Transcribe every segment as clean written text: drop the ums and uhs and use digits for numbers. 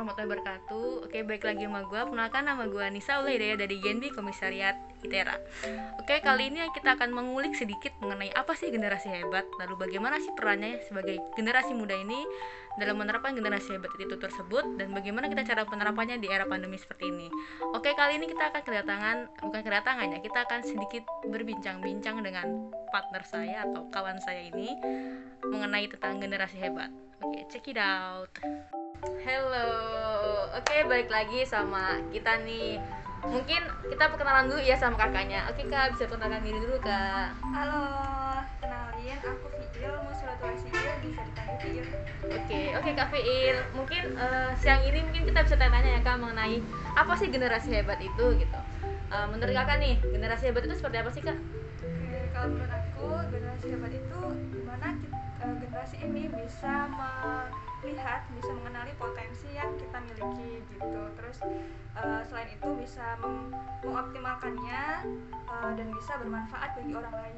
warahmatullahi wabarakatuh. Oke, baik lagi sama gue. Perkenalkan, nama gue Nisa Ulaidaya dari Genbi Komisariat ITERA. Oke, kali ini kita akan mengulik sedikit mengenai apa sih generasi hebat, lalu bagaimana sih perannya sebagai generasi muda ini dalam menerapkan generasi hebat itu tersebut, dan bagaimana kita cara penerapannya di era pandemi seperti ini. Oke, kali ini kita akan kita akan sedikit berbincang-bincang dengan partner saya atau kawan saya ini mengenai tentang generasi hebat. Oke, check it out. Hello, oke, balik lagi sama kita nih. Mungkin kita perkenalan dulu ya sama kakaknya. Oke kak, bisa perkenalkan diri dulu kak. Halo, kenalin aku Fiil, Musulatul Fiil, bisa dipanggil Fiil. Oke kak Fiil. Mungkin siang ini mungkin kita bisa tanya-tanya ya kak mengenai apa sih generasi hebat itu gitu. Menurut kakak nih, generasi hebat itu seperti apa sih kak? Oke, kalau menurut aku generasi hebat itu dimana generasi ini bisa melihat, bisa mengenali potensi yang kita miliki gitu. Terus selain itu bisa mengoptimalkannya dan bisa bermanfaat bagi orang lain.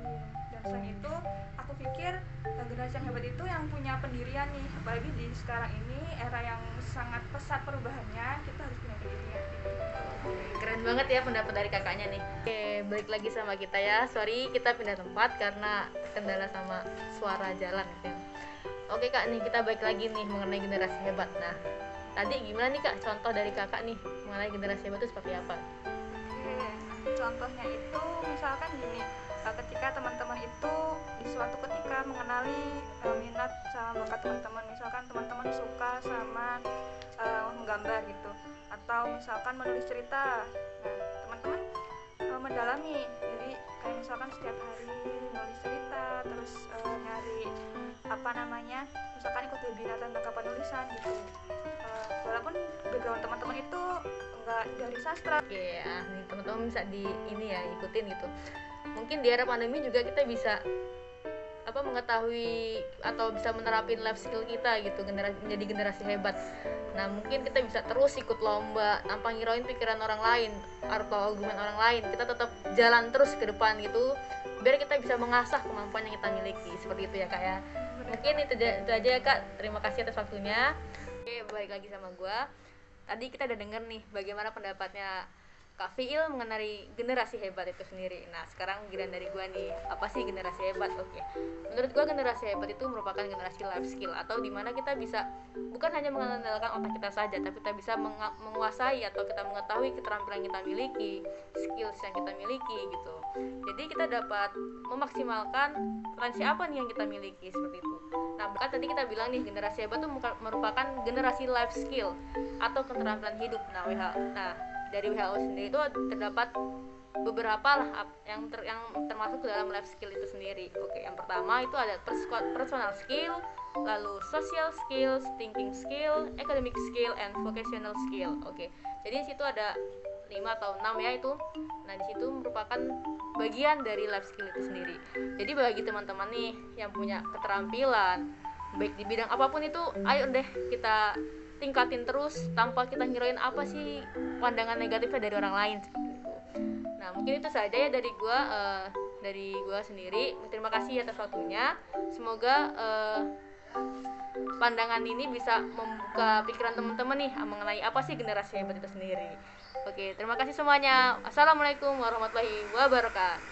Dan selain itu aku pikir generasi yang hebat itu yang punya pendirian nih, apalagi di sekarang ini era yang sangat pesat perubahannya, kita harus punya pendirian gitu. Keren banget ya pendapat dari kakaknya nih. Oke, balik lagi sama kita ya. Sorry kita pindah tempat karena kendala sama suara jalan gitu ya. Oke kak, nih kita balik lagi nih mengenai generasi hebat. Nah, tadi gimana nih kak contoh dari kakak nih mengenai generasi hebat itu seperti apa? Oke, contohnya itu misalkan gini, ketika teman-teman itu di suatu ketika mengenali minat sama bakat teman-teman, misalkan teman-teman suka sama menggambar gitu, atau misalkan menulis cerita. Nah, teman-teman mendalami, jadi kayak misalkan setiap hari nulis cerita, terus nyari misalkan ikut webinar tentang kepenulisan gitu. Walaupun background teman-teman itu enggak dari sastra. Oke, nih teman-teman bisa di ini ya ikutin gitu. Mungkin di era pandemi juga kita bisa mengetahui atau bisa menerapin life skill kita gitu, menjadi generasi hebat. Nah, mungkin kita bisa terus ikut lomba tanpa ngirauin pikiran orang lain atau argumen orang lain. Kita tetap jalan terus ke depan gitu, biar kita bisa mengasah kemampuan yang kita miliki. Seperti itu ya kak ya. Mungkin itu aja ya kak. Terima kasih atas waktunya. Oke, balik lagi sama gue. Tadi kita udah denger nih bagaimana pendapatnya Kak Fiil mengenai generasi hebat itu sendiri. Nah, sekarang giliran dari gue nih, apa sih generasi hebat? Oke. Menurut gue generasi hebat itu merupakan generasi life skill, atau dimana kita bisa bukan hanya mengandalkan otak kita saja, tapi kita bisa menguasai atau kita mengetahui keterampilan yang kita miliki, skills yang kita miliki gitu. Jadi kita dapat memaksimalkan potensi apa nih yang kita miliki, seperti itu. Nah, bukan tadi kita bilang nih generasi hebat itu merupakan generasi life skill atau keterampilan hidup. Nah, dari WHO sendiri itu terdapat beberapa lah yang termasuk ke dalam life skill itu sendiri. Oke, yang pertama itu ada personal skill, lalu social skills, thinking skill, academic skill, and vocational skill. Oke, jadi di situ ada 5 atau 6 ya itu. Nah, di situ merupakan bagian dari life skill itu sendiri. Jadi bagi teman-teman nih yang punya keterampilan baik di bidang apapun itu, ayo deh kita tingkatin terus tanpa kita ngirain apa sih pandangan negatifnya dari orang lain. Nah, mungkin itu saja ya dari gua sendiri. Terima kasih atas waktunya. Semoga pandangan ini bisa membuka pikiran teman-teman nih mengenai apa sih generasi hebat itu sendiri. Oke, terima kasih semuanya. Assalamualaikum warahmatullahi wabarakatuh.